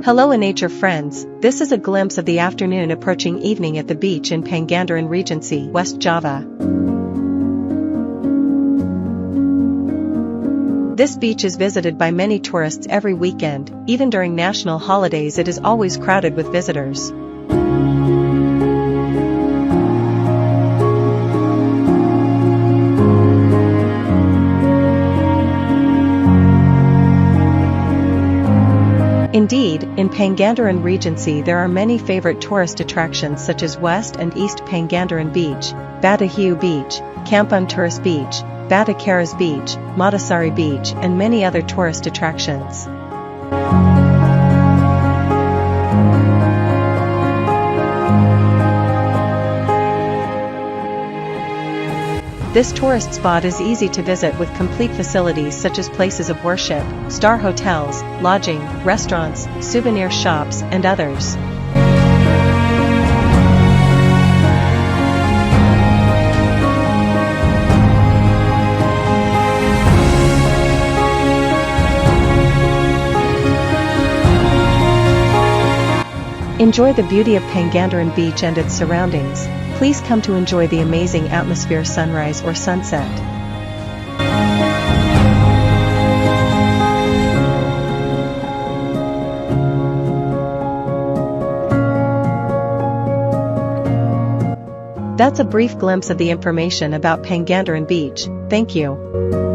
Hello nature friends, this is a glimpse of the afternoon approaching evening at the beach in Pangandaran Regency, West Java. This beach is visited by many tourists every weekend, even during national holidays it is always crowded with visitors. Indeed, in Pangandaran Regency there are many favorite tourist attractions such as West and East Pangandaran Beach, Batahiu Beach, Kampung Tourist Beach, Batakaras Beach, Matasari Beach and many other tourist attractions. This tourist spot is easy to visit with complete facilities such as places of worship, star hotels, lodging, restaurants, souvenir shops, and others. Enjoy the beauty of Pangandaran Beach and its surroundings. Please come to enjoy the amazing atmosphere sunrise or sunset. That's a brief glimpse of the information about Pangandaran Beach. Thank you.